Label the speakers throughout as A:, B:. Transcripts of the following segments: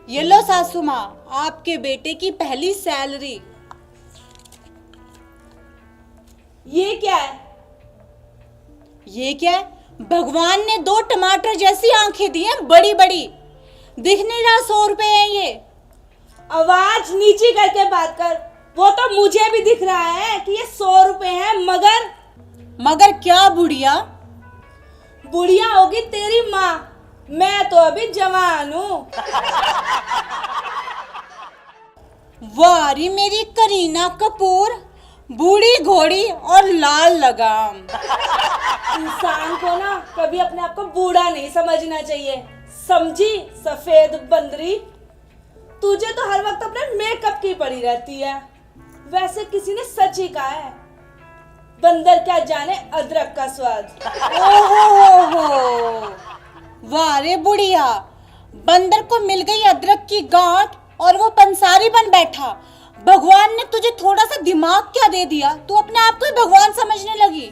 A: ये लो सासू माँ, आपके बेटे की पहली सैलरी।
B: ये क्या है?
A: ये क्या है? भगवान ने 2 टमाटर जैसी आंखें दी हैं, बड़ी बड़ी। दिख नहीं रहा 100 रुपए है ये?
B: आवाज नीची करके बात कर। वो तो मुझे भी दिख रहा है कि ये 100 रुपए है,
A: मगर क्या बुढ़िया?
B: बुढ़िया होगी तेरी माँ, मैं तो अभी जवान हूँ।
A: वारी मेरी करीना कपूर, बूढ़ी घोड़ी और लाल लगाम।
B: इंसान को ना कभी अपने आप को बूढ़ा नहीं समझना चाहिए, समझी सफेद बंदरी। तुझे तो हर वक्त अपने मेकअप की पड़ी रहती है। वैसे किसी ने सच ही कहा है, बंदर क्या जाने अदरक का स्वाद।
A: ओहो, वाह रे बुढ़िया, बंदर को मिल गई अदरक की गांठ और वो पंसारी बन बैठा। भगवान ने तुझे थोड़ा सा दिमाग क्या दे दिया, तू अपने आप को ही भगवान समझने लगी।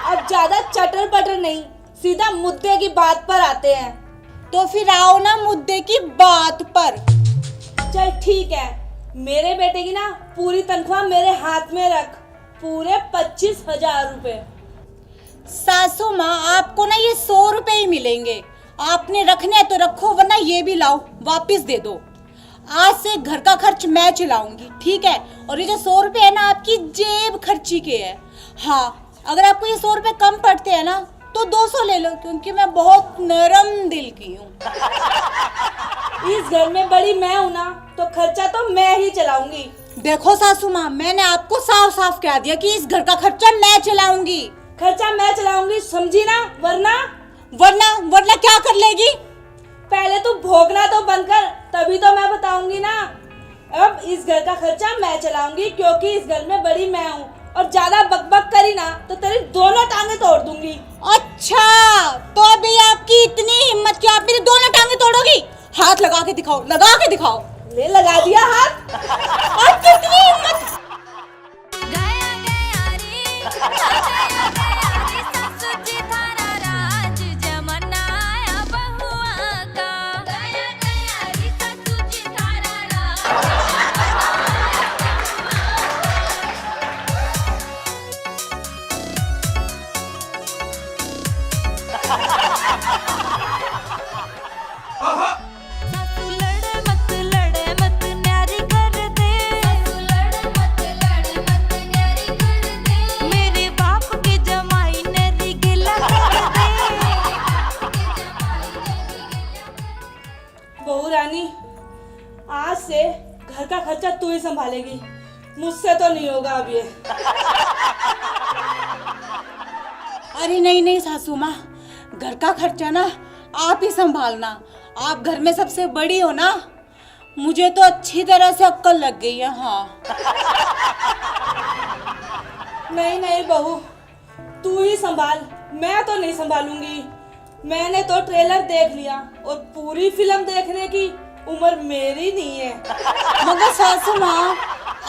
B: अब ज्यादा चटर पटर नहीं, सीधा मुद्दे की बात पर आते हैं।
A: तो फिर आओ ना मुद्दे की बात पर।
B: चल ठीक है, मेरे बेटे की ना पूरी तनख्वाह मेरे हाथ में रख, पूरे 25,000 रुपए।
A: सासू माँ, आपको ना ये 100 रुपए ही मिलेंगे। आपने रखने हैं तो रखो, वरना ये भी लाओ वापिस दे दो। आज से घर का खर्च मैं चलाऊंगी, ठीक है? और ये जो 100 रुपए है ना, आपकी जेब खर्ची के है। हाँ, अगर आपको ये 100 रुपए कम पड़ते हैं ना तो 200 ले लो, क्योंकि मैं बहुत नरम दिल की हूँ।
B: इस घर में बड़ी मैं हूँ ना, तो खर्चा तो मैं ही चलाऊंगी।
A: देखो सासू माँ, मैंने आपको साफ साफ कह दिया कि इस घर का खर्चा मैं चलाऊंगी।
B: खर्चा मैं चलाऊंगी, समझी ना?
A: वरना क्या कर लेगी?
B: पहले तू भोगना तो बंद कर, तभी तो मैं बताऊंगी ना। अब इस घर का खर्चा मैं चलाऊंगी, क्योंकि इस घर में बड़ी मैं हूँ। और ज्यादा बकबक करी ना तो तेरी दोनों टांगे तोड़ दूंगी।
A: अच्छा, तो अभी आपकी इतनी हिम्मत कि आप मेरी दोनों टांगे तोड़ोगी? हाथ लगा के दिखाओ, लगा के दिखाओ।
B: ले लगा दिया हाथ।
A: आपकी इतनी हिम्मत।
B: बहू रानी, आज से घर का खर्चा तू ही संभालेगी, मुझसे तो नहीं होगा अब ये।
A: अरे नहीं सासू माँ, घर का खर्चा ना आप ही संभालना। आप घर में सबसे बड़ी हो ना, मुझे तो अच्छी तरह से अक्ल लग गई है। हाँ।
B: नहीं बहू, तू ही संभाल, मैं तो नहीं संभालूंगी। मैंने तो ट्रेलर देख लिया और पूरी फिल्म देखने की उम्र मेरी नहीं है।
A: मगर सासू माँ,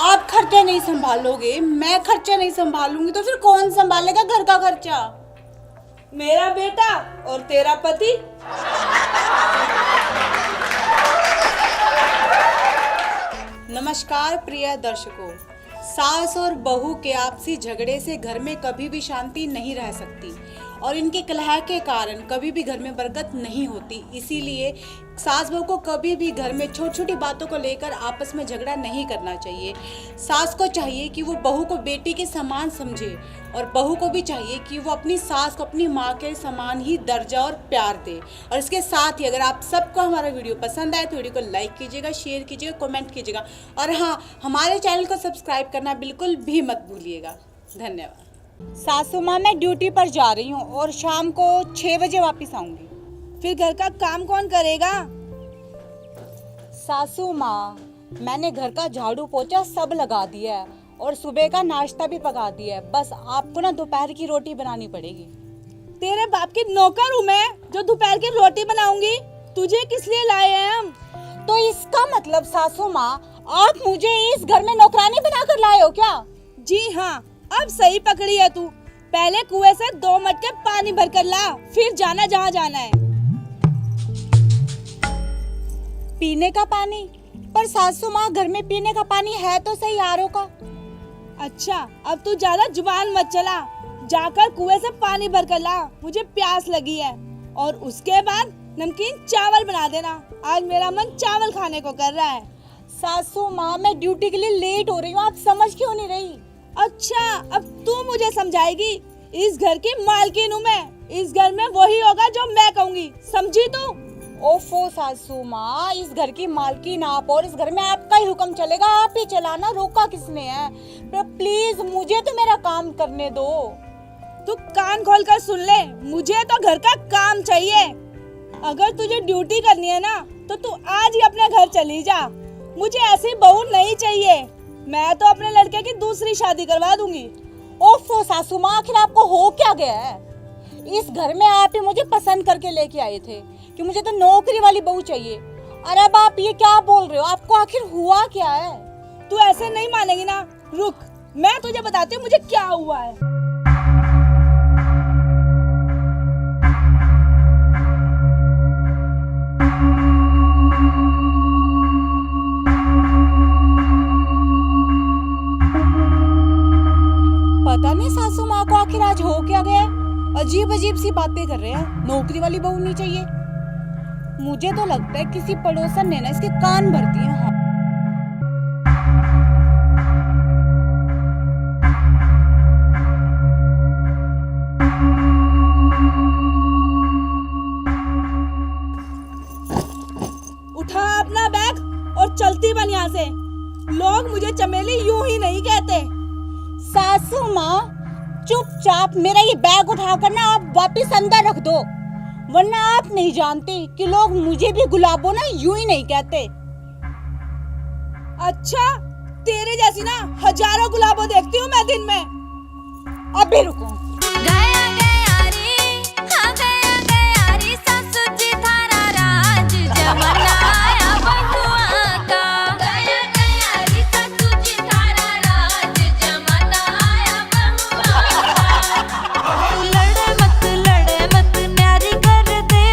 A: आप खर्चा नहीं संभालोगे, मैं खर्चा नहीं संभालूंगी, तो फिर कौन संभालेगा घर का खर्चा?
B: मेरा बेटा और तेरा पति।
A: नमस्कार प्रिय दर्शकों, सास और बहू के आपसी झगड़े से घर में कभी भी शांति नहीं रह सकती और इनके कलह के कारण कभी भी घर में बरकत नहीं होती। इसीलिए सास बहू को कभी भी घर में छोटी छोटी बातों को लेकर आपस में झगड़ा नहीं करना चाहिए। सास को चाहिए कि वो बहू को बेटी के समान समझे और बहू को भी चाहिए कि वो अपनी सास को अपनी माँ के समान ही दर्जा और प्यार दे। और इसके साथ ही अगर आप सबको हमारा वीडियो पसंद आए तो वीडियो को लाइक कीजिएगा, शेयर कीजिएगा, कमेंट कीजिएगा और हाँ, हमारे चैनल को सब्सक्राइब करना बिल्कुल भी मत भूलिएगा। धन्यवाद। सासू माँ, मैं ड्यूटी पर जा रही हूँ और शाम को 6 बजे वापस आऊंगी।
B: फिर घर का काम कौन करेगा?
A: सासू माँ, मैंने घर का झाड़ू पोछा सब लगा दिया है और सुबह का नाश्ता भी पका दिया है। बस आपको ना दोपहर की रोटी बनानी पड़ेगी।
B: तेरे बाप की नौकर हूँ मैं जो दोपहर की रोटी बनाऊंगी? तुझे किस लिए लाए हैं हम?
A: तो इसका मतलब सासू माँ, आप मुझे इस घर में नौकरानी बनाकर लाए हो क्या?
B: जी हाँ, अब सही पकड़ी है तू। पहले कुएं से 2 मटके पानी भर कर ला, फिर जाना जहाँ जाना है।
A: पीने का पानी? पर सासू माँ, घर में पीने का पानी है तो सही आरओ का।
B: अच्छा, अब तू ज्यादा जुबान मत चला, जाकर कुएं से पानी भर कर ला, मुझे प्यास लगी है। और उसके बाद नमकीन चावल बना देना, आज मेरा मन चावल खाने को कर रहा है।
A: सासू माँ, मैं ड्यूटी के लिए लेट हो रही हूँ, आप समझ क्यों नहीं रही?
B: अच्छा, अब तू मुझे समझाएगी? इस घर की मालकिन हूँ मैं, इस घर में वही होगा जो मैं कहूँगी, समझी तू?
A: ओफो सासू माँ, इस घर की मालकिन आप और इस घर में आपका ही हुक्म चलेगा, आप ही चलाना, रोका किसने है? पर प्लीज मुझे तो मेरा काम करने दो।
B: तू कान खोल कर सुन ले, मुझे तो घर का काम चाहिए। अगर तुझे ड्यूटी करनी है ना तो तू आज ही अपने घर चली जा, मुझे ऐसी बहू नहीं चाहिए। मैं तो अपने लड़के की दूसरी शादी करवा दूंगी।
A: ओफो सासू माँ, आखिर आपको हो क्या गया है? इस घर में आप ही मुझे पसंद करके लेके आए थे कि मुझे तो नौकरी वाली बहू चाहिए, और अब आप ये क्या बोल रहे हो? आपको आखिर हुआ क्या है?
B: तू ऐसे नहीं मानेगी ना, रुक मैं तुझे बताती हूँ मुझे क्या हुआ है।
A: पता नहीं सासू माँ को आखिर आज हो क्या गया, अजीब अजीब सी बातें कर रहे हैं, नौकरी वाली बहू नहीं चाहिए। मुझे तो लगता है किसी पड़ोसन ने ना इसके कान भर दिए। हाँ।
B: उठा अपना बैग और चलती बन यहाँ से, लोग मुझे चमेली यूं ही नहीं कहते।
A: सासू माँ, चुपचाप मेरा ये बैग उठाकर ना आप वापस अंदर रख दो, वरना आप नहीं जानती कि लोग मुझे भी गुलाबो ना यूं ही नहीं कहते।
B: अच्छा, तेरे जैसी ना हजारों गुलाबों देखती हूँ मैं दिन में।
A: अभी रुको।
C: गया गया रे, हाँ गया गया रे, सासू जी थारा राज जमाना आया बहुआ का। गया गया रे, सासू जी थारा राज जमाना आया बहुआ का। तू लड़े मत न्यारी कर दे,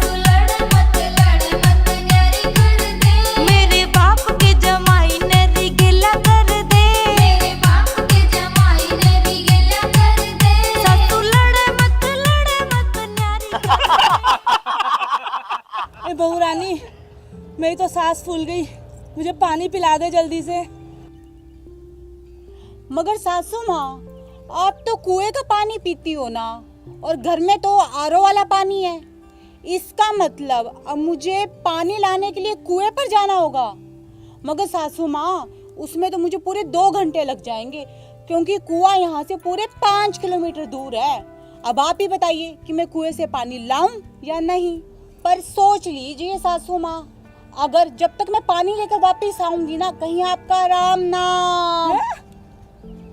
C: तू लड़े मत न्यारी कर दे। मेरे बाप के जमाई ने रिगला कर दे, मेरे बाप के जमाई ने रिगला कर दे। सासू लड़े मत न्यारी कर दे।
B: ए बहू रानी, मेरी तो सांस फूल गई, मुझे पानी पिला दे जल्दी से।
A: मगर सासू माँ, आप तो कुएं का पानी पीती हो ना, और घर में तो आरओ वाला पानी है। इसका मतलब अब मुझे पानी लाने के लिए कुएं पर जाना होगा। मगर सासू माँ, उसमें तो मुझे पूरे 2 घंटे लग जाएंगे, क्योंकि कुआं यहाँ से पूरे 5 किलोमीटर दूर है। अब आप ही बताइए कि मैं कुएं से पानी लाऊं या नहीं। पर सोच लीजिए सासू माँ, अगर जब तक मैं पानी लेकर वापस आऊंगी ना, कहीं आपका राम नाम।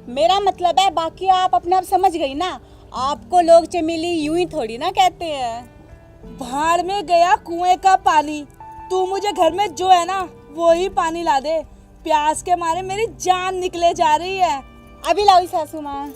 A: मेरा मतलब है, बाकी आप अपने आप समझ गई ना, आपको लोग चमेली यूं ही थोड़ी ना कहते हैं।
B: भाड़ में गया कुएं का पानी, तू मुझे घर में जो है ना वो ही पानी ला दे, प्यास के मारे मेरी जान निकले जा रही है।
A: अभी लाओ सासू माँ।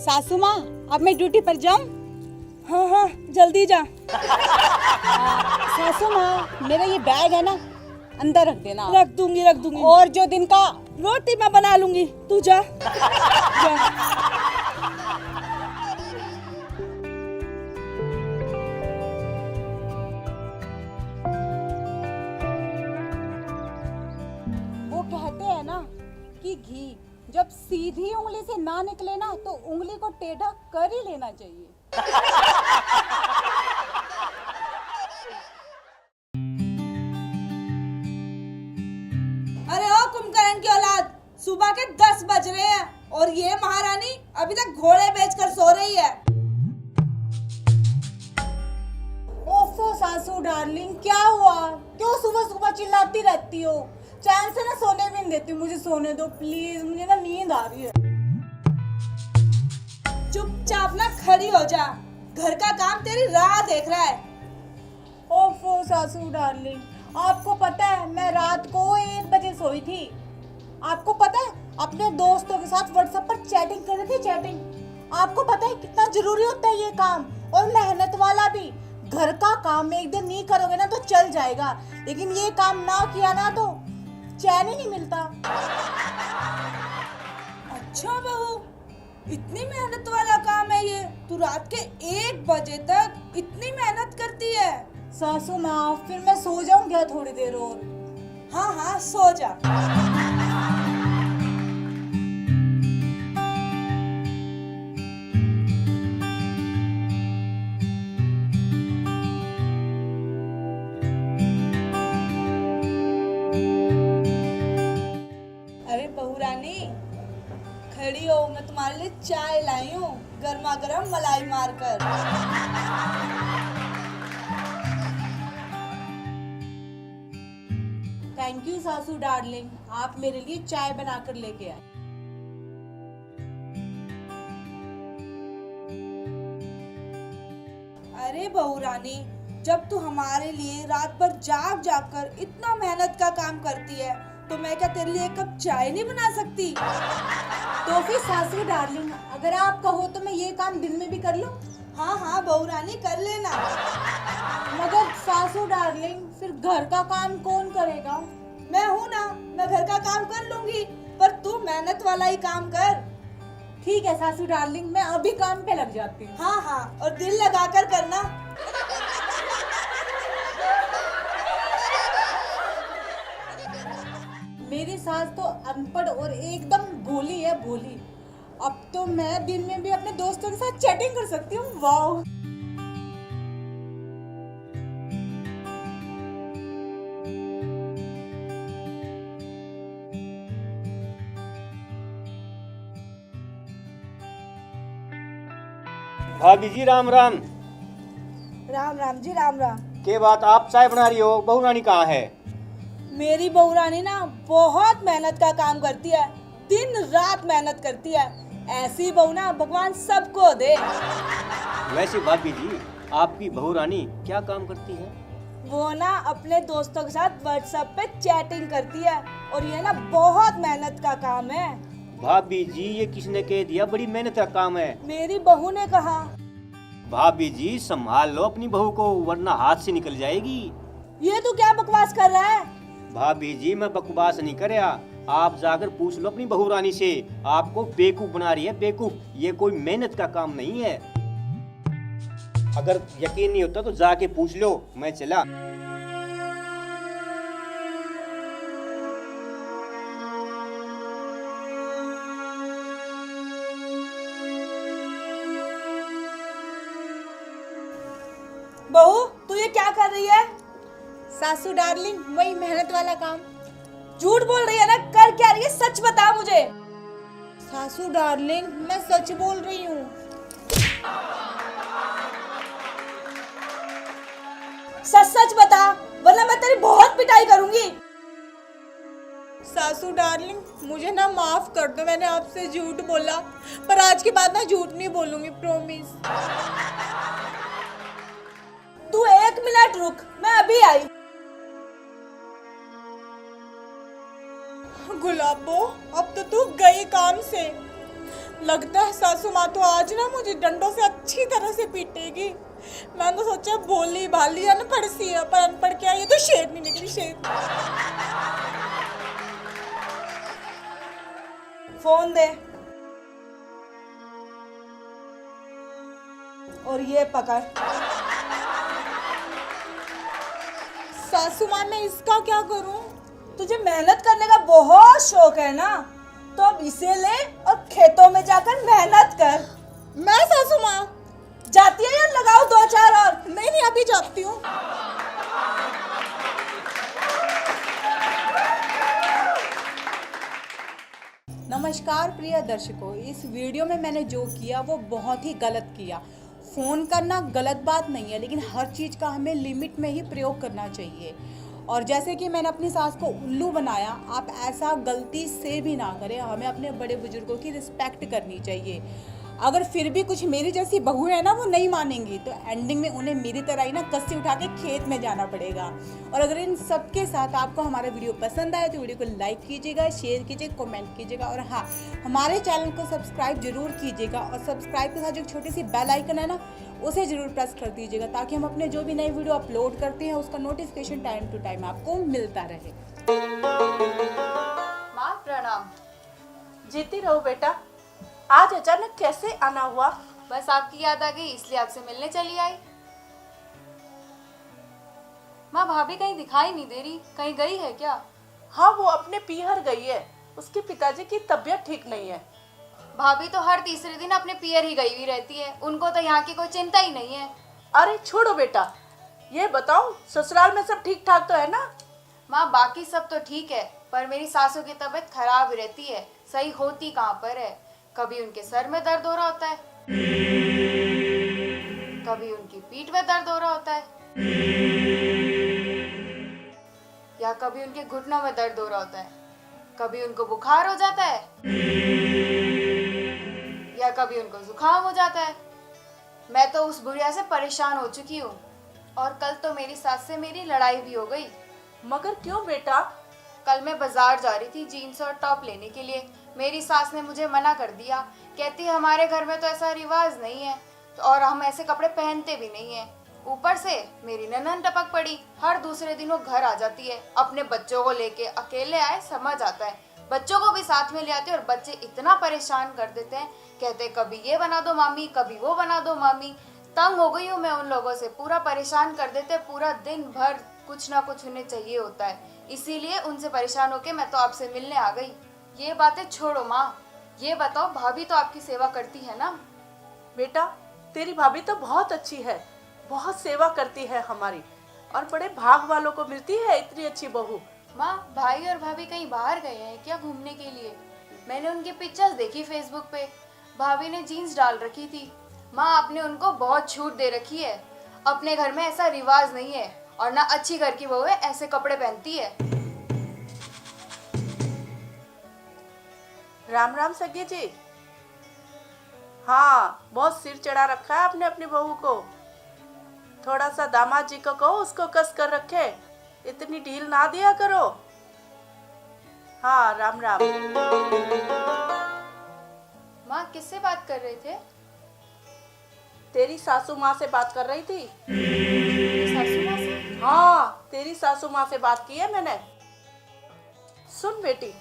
A: सासू माँ, अब मैं ड्यूटी पर जाऊं?
B: हाँ हाँ, जल्दी जा।
A: सासू माँ, मेरा ये बैग है ना, अंदर रख देना।
B: रख दूंगी रख दूंगी।
A: और जो दिन का
B: रोटी मैं बना लूंगी, तू जा जा।
A: वो कहते हैं ना कि घी जब सीधी उंगली से ना निकले ना, तो उंगली को टेढ़ा कर ही लेना चाहिए।
B: अरे ओ कुंभकर्ण की औलाद, सुबह के 10 बज रहे हैं और ये महारानी अभी तक घोड़े बेचकर सो रही है।
A: ओफो सासू डार्लिंग, क्या हुआ? क्यों सुबह सुबह चिल्लाती रहती हो? चैन से ना सोने भी नहीं देती, मुझे सोने दो प्लीज, मुझे ना नींद आ रही है।
B: चुपचाप ना खड़ी हो जा, घर का काम तेरी राह देख रहा है।
A: ओफो सासू डार्लिंग, आपको पता है मैं रात को 1 बजे सोई थी। आपको पता है अपने दोस्तों के साथ व्हाट्सएप पर चैटिंग कर रही थी, चैटिंग। आपको पता है कितना जरूरी होता है ये काम, और मेहनत वाला भी। घर का काम एक दिन नहीं करोगे ना तो चल जाएगा, लेकिन ये काम ना किया ना तो चैन ही नहीं मिलता।
B: अच्छा बहू, इतनी मेहनत वाला काम है ये? तू रात के 1 बजे तक इतनी मेहनत करती है?
A: सासू माँ, फिर मैं सो जाऊं क्या थोड़ी देर और?
B: हाँ हाँ सो जा। अरे बहू रानी, खड़ी हो, मैं तुम्हारे लिए चाय लाई हूँ, गर्मा गर्म मलाई मारकर।
A: थैंक यू सासू डार्लिंग, आप मेरे लिए चाय बनाकर लेके आए।
B: अरे बहू रानी, जब तू हमारे लिए रात भर जाग जाग कर इतना मेहनत का काम करती है, तो मैं क्या तेरे लिए 1 कप चाय नहीं बना सकती?
A: तो फिर सासू डार्लिंग, अगर आप कहो तो मैं ये काम दिन में भी कर लूं?
B: हाँ हाँ बहू रानी, कर लेना।
A: मगर सासू डार्लिंग, फिर घर का काम कौन करेगा?
B: मैं हूँ ना, मैं घर का काम कर लूंगी, पर तू मेहनत वाला ही काम कर।
A: ठीक है सासू डार्लिंग, मैं अभी काम पे लग जाती हूँ।
B: हाँ हाँ, और दिल लगा कर करना।
A: मेरी सास तो अनपढ़ और एकदम भोली है, भोली। अब तो मैं दिन में भी अपने दोस्तों के साथ चैटिंग कर सकती हूँ। वाह!
D: भाभी जी राम राम।
B: राम राम जी, राम राम।
D: के बात आप चाय बना रही हो? बहू रानी कहाँ है?
B: मेरी बहू रानी ना बहुत मेहनत का काम करती है, दिन रात मेहनत करती है। ऐसी बहू ना भगवान सबको दे।
D: वैसे भाभी जी, आपकी बहू रानी क्या काम करती है?
B: वो ना अपने दोस्तों के साथ व्हाट्सएप पे चैटिंग करती है, और ये ना बहुत मेहनत का काम है।
D: भाभी जी, ये किसने कह दिया बड़ी मेहनत का काम है?
B: मेरी बहू ने कहा।
D: भाभी जी संभाल लो अपनी बहू को, वरना हाथ से निकल जाएगी।
B: ये तू क्या बकवास कर रहा है?
D: भाभी जी मैं बकवास नहीं कर रहा, आप जाकर पूछ लो अपनी बहू रानी से। आपको बेवकूफ बना रही है, बेवकूफ। ये कोई मेहनत का काम नहीं है। अगर यकीन नहीं होता तो जाके पूछ लो, मैं चला।
B: बहू, तू ये क्या कर रही है?
A: सासू डार्लिंग, वही मेहनत वाला काम।
B: झूठ बोल रही है ना, कर क्या रही है? सच बता मुझे।
A: सासू डार्लिंग, मैं सच बोल रही हूँ।
B: सच सच बता, वरना मैं तेरी बहुत पिटाई करूंगी।
A: सासू डार्लिंग, मुझे ना माफ कर दो, मैंने आपसे झूठ बोला, पर आज के बाद ना झूठ नहीं बोलूंगी, प्रॉमिस।
B: तू 1 मिनट रुक, मैं अभी आई।
A: गुलाबो, अब तो तू गई काम से। लगता है सासू माँ तो आज ना मुझे डंडों से अच्छी तरह से पीटेगी। मैंने तो सोचा भोली भाली अनपढ़ सी है, पर अनपढ़ क्या, ये तो शेरनी निकली, शेरनी।
B: फोन दे, और ये पकड़।
A: सासू माँ, मैं इसका क्या करूं?
B: तुझे मेहनत करने का बहुत शौक है ना, तो अब इसे ले और खेतों में जाकर मेहनत कर।
A: मैं सासू माँ
B: जाती है या लगाओ 2-4 और?
A: नहीं नहीं, अभी जाती हूँ। नमस्कार प्रिय दर्शकों, इस वीडियो में मैंने जो किया वो बहुत ही गलत किया। फ़ोन करना गलत बात नहीं है, लेकिन हर चीज़ का हमें लिमिट में ही प्रयोग करना चाहिए। और जैसे कि मैंने अपनी सास को उल्लू बनाया, आप ऐसा गलती से भी ना करें। हमें अपने बड़े बुजुर्गों की रिस्पेक्ट करनी चाहिए। अगर फिर भी कुछ मेरी जैसी बहू है ना वो नहीं मानेंगी, तो एंडिंग में उन्हें मेरी तरह ही ना कस्सी उठा के खेत में जाना पड़ेगा। और अगर इन सब के साथ आपको हमारा वीडियो पसंद आए तो वीडियो को लाइक कीजिएगा, शेयर कीजिएगा, कमेंट कीजिएगा, और हाँ, हमारे चैनल को सब्सक्राइब जरूर कीजिएगा। और सब्सक्राइब के साथ जो छोटी सी बेल आइकन है ना, उसे जरूर प्रेस कर दीजिएगा, ताकि हम अपने जो भी नई वीडियो अपलोड करते हैं उसका नोटिफिकेशन टाइम टू टाइम आपको मिलता रहे।
E: माँ प्रणाम।
B: जीती रहो बेटा। आज अचानक कैसे आना हुआ?
E: बस आपकी याद आ गई इसलिए आपसे मिलने चली आई। माँ भाभी कहीं दिखाई नहीं दे रही, कहीं गई है क्या?
B: हाँ, वो अपने पीहर गई है। उसके पिताजी की तबीयत ठीक नहीं है।
E: भाभी तो हर तीसरे दिन अपने पियर ही गई हुई रहती है, उनको तो यहाँ की कोई चिंता ही नहीं है।
B: अरे छोड़ो बेटा, ये बताओ ससुराल में सब ठीक ठाक तो है ना?
E: माँ बाकी सब तो ठीक है, पर मेरी सासू की तबीयत खराब रहती है। सही होती कहाँ पर है? कभी उनके सर में दर्द हो रहा होता है, कभी उनकी पीठ में दर्द हो रहा होता है, या कभी उनके घुटनों में दर्द हो रहा होता है, कभी उनको बुखार हो जाता है, या कभी उनको जुकाम हो जाता है। मैं तो उस बुढ़िया से परेशान हो चुकी हूँ, और कल तो मेरी सास से मेरी लड़ाई भी हो गई।
B: मगर क्यों बेटा?
E: कल मैं बाजार जा रही थी जीन्स और टॉप लेने के लिए। मेरी सास ने मुझे मना कर दिया, कहती है हमारे घर में तो ऐसा रिवाज नहीं है, तो और हम ऐसे कपड़े पहनते भी नहीं है। ऊपर से मेरी ननद टपक पड़ी, हर दूसरे दिन वो घर आ जाती है अपने बच्चों को लेके। अकेले आए समझ आता है, बच्चों को भी साथ में ले आती है, और बच्चे इतना परेशान कर देते हैं, कहते कभी ये बना दो मामी, कभी वो बना दो मामी। तंग हो गई हूँ मैं उन लोगों से, पूरा परेशान कर देते, पूरा दिन भर कुछ ना कुछ उन्हें चाहिए होता है। इसीलिए उनसे परेशान होके मैं तो आपसे मिलने आ गई। ये बातें छोड़ो माँ, ये बताओ भाभी तो आपकी सेवा करती है ना?
B: बेटा, तेरी भाभी तो बहुत अच्छी है, बहुत सेवा करती है हमारी, और बड़े भाग वालों को मिलती है इतनी अच्छी बहू।
E: माँ भाई और भाभी कहीं बाहर गए हैं क्या घूमने के लिए? मैंने उनकी पिक्चर्स देखी फेसबुक पे, भाभी ने जीन्स डाल रखी थी। माँ आपने उनको बहुत छूट दे रखी है, अपने घर में ऐसा रिवाज नहीं है, और ना अच्छी घर की बहू है ऐसे कपड़े पहनती है।
B: राम राम सगे जी। हाँ, बहुत सिर चढ़ा रखा है आपने अपनी बहू को। थोड़ा सा दामाद जी को कहो उसको कस कर रखे, इतनी ढील ना दिया करो। हाँ, राम राम।
E: माँ किससे बात कर रहे थे?
B: तेरी सासू माँ से बात कर रही थी।
E: सासू माँ से?
B: हाँ, तेरी सासू माँ से बात की है मैंने। सुन बेटी,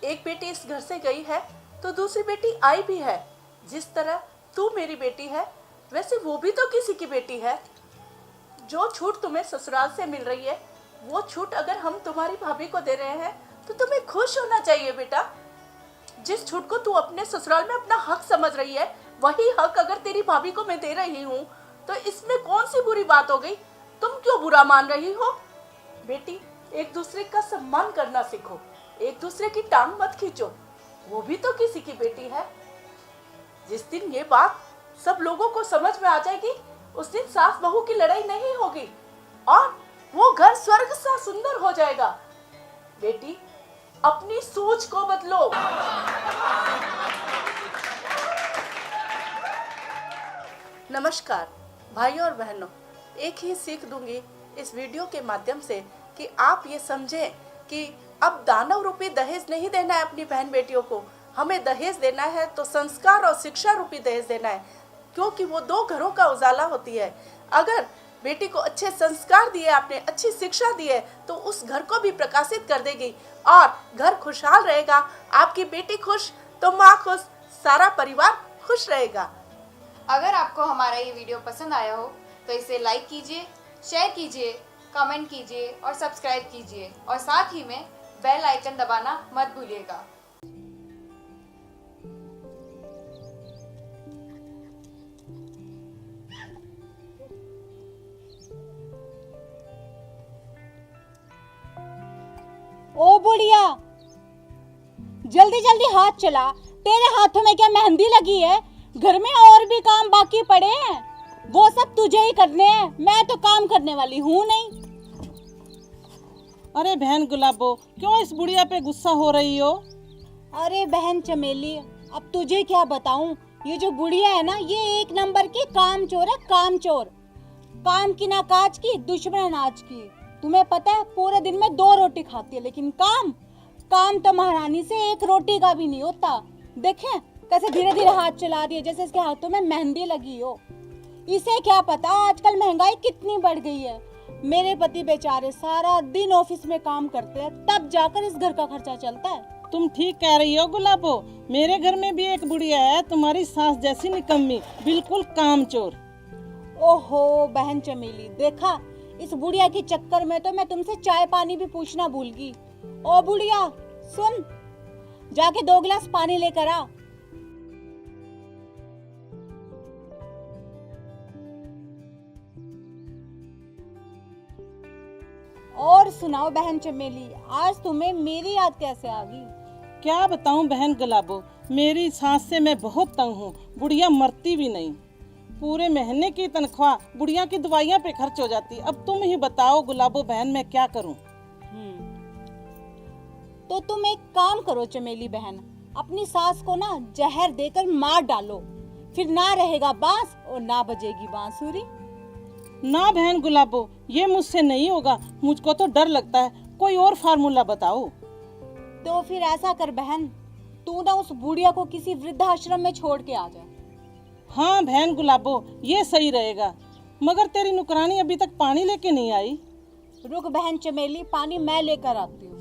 B: एक बेटी इस घर से गई है तो दूसरी बेटी आई भी है। जिस तरह तू मेरी बेटी है, वैसे वो भी तो किसी की बेटी है। जो छूट तुम्हें ससुराल से मिल रही है, वो छूट अगर हम तुम्हारी भाभी को दे रहे हैं तो तुम्हें खुश होना चाहिए बेटा। जिस छूट को तू अपने ससुराल में अपना हक समझ रही है, वही हक अगर तेरी भाभी को मैं दे रही हूँ, तो इसमें कौन सी बुरी बात हो गई? तुम क्यों बुरा मान रही हो? बेटी, एक दूसरे का सम्मान करना सीखो, एक दूसरे की टांग मत खींचो। वो भी तो किसी की बेटी है। जिस दिन ये बात सब लोगों को समझ में आ जाएगी, उस दिन सास बहू की लड़ाई नहीं होगी, और वो घर स्वर्ग सा सुंदर हो जाएगा। बेटी, अपनी सोच को बदलो। नमस्कार भाइयों और बहनों, एक ही सीख दूंगी इस वीडियो के माध्यम से कि आप ये समझें कि अब दानव रूपी दहेज नहीं देना है अपनी बहन बेटियों को। हमें दहेज देना है तो संस्कार और शिक्षा रूपी दहेज देना है, क्योंकि वो दो घरों का उजाला होती है। अगर बेटी को अच्छे संस्कार दिए आपने, अच्छी शिक्षा दी है, तो उस घर को भी प्रकाशित कर देगी और घर खुशहाल रहेगा। आपकी बेटी खुश तो माँ खुश, सारा परिवार खुश रहेगा।
E: अगर आपको हमारा ये वीडियो पसंद आया हो तो इसे लाइक कीजिए, शेयर कीजिए, कमेंट कीजिए और सब्सक्राइब कीजिए, और साथ ही में बेल आइकन दबाना मत भूलिएगा।
A: ओ बुढ़िया, जल्दी जल्दी हाथ चला। तेरे हाथों में क्या मेहंदी लगी है? घर में और भी काम बाकी पड़े हैं, वो सब तुझे ही करने हैं। मैं तो काम करने वाली हूँ नहीं।
F: अरे बहन गुलाबो, क्यों इस बुढ़िया पे गुस्सा हो रही हो?
A: अरे बहन चमेली, अब तुझे क्या बताऊं, ये जो बुढ़िया है ना, ये एक नंबर की कामचोर है, कामचोर। काम की ना काज की, दुश्मन अनाज की। तुम्हें पता है पूरे दिन में 2 रोटी खाती है, लेकिन काम तो महारानी से 1 रोटी का भी नहीं होता। देखें कैसे धीरे धीरे हाथ चला रही है, जैसे इसके हाथों में मेहंदी लगी हो। इसे क्या पता आजकल महंगाई कितनी बढ़ गई है। मेरे पति बेचारे सारा दिन ऑफिस में काम करते हैं, तब जाकर इस घर का खर्चा चलता है।
F: तुम ठीक कह रही हो गुलाबो, मेरे घर में भी एक बुढ़िया है तुम्हारी सास जैसी निकम्मी, बिल्कुल कामचोर।
A: ओहो बहन चमेली, देखा इस बुढ़िया के चक्कर में तो मैं तुमसे चाय पानी भी पूछना भूल गई। ओ बुढ़िया सुन, जाके 2 गिलास पानी लेकर आ। और सुनाओ बहन चमेली, आज तुम्हें मेरी याद कैसे आ गई?
F: क्या बताऊं बहन गुलाबो, मेरी सास से मैं बहुत तंग हूँ। बुढ़िया मरती भी नहीं, पूरे महीने की तनख्वाह बुढ़िया की दवाइयाँ पे खर्च हो जाती। अब तुम ही बताओ गुलाबो बहन, मैं क्या करूं?
A: तो तुम एक काम करो चमेली बहन, अपनी सास को ना जहर देकर मार डालो, फिर ना रहेगा बांस और ना बजेगी बांसुरी।
F: ना बहन गुलाबो, ये मुझसे नहीं होगा, मुझको तो डर लगता है। कोई और फार्मूला बताओ।
A: तो फिर ऐसा कर बहन, तू ना उस बुढ़िया को किसी वृद्धाश्रम में छोड़ के आ जा।
F: हाँ बहन गुलाबो, ये सही रहेगा, मगर तेरी नुकरानी अभी तक पानी लेके नहीं आई।
A: रुक बहन चमेली, पानी मैं लेकर आती हूँ।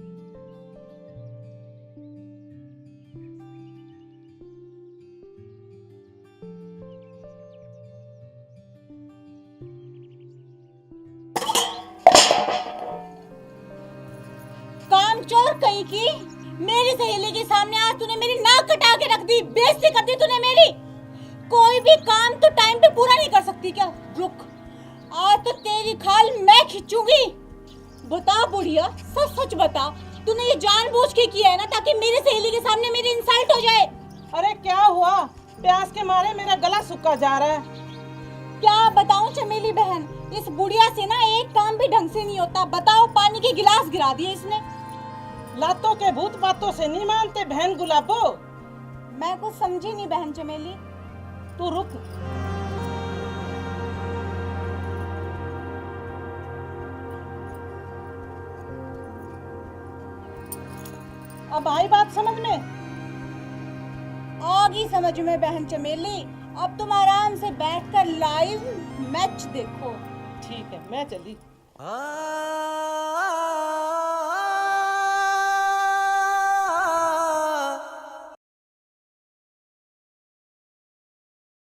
A: कामचोर कहीं की, मेरी सहेली के सामने आज तूने मेरी नाक कटा के रख दी, बेइज्जती कर दी तूने मेरी। कोई भी काम तो टाइम पे पूरा नहीं कर सकती क्या? रुक, आज तो तेरी खाल मैं खींचूंगी। बता बुढ़िया, सच सच बता, तूने ये जानबूझ के किया है ना, ताकि मेरी सहेली के सामने मेरी इंसल्ट हो जाए?
F: अरे क्या हुआ, प्यास के मारे मेरा गला सूखा जा रहा है।
A: क्या बताऊं चमेली बहन, इस बुढ़िया से ना एक काम भी ढंग से नहीं होता। बताओ, पानी के गिलास गिरा दिए इसने।
F: लातों के भूत बातों से नहीं मानते बहन गुलाबो।
A: मैं कुछ समझी नहीं बहन चमेली।
F: तू रुक, अब आई बात समझ में?
A: आ गई समझ में बहन चमेली। अब तुम आराम से बैठकर लाइव मैच देखो।
F: ठीक है, मैं चली।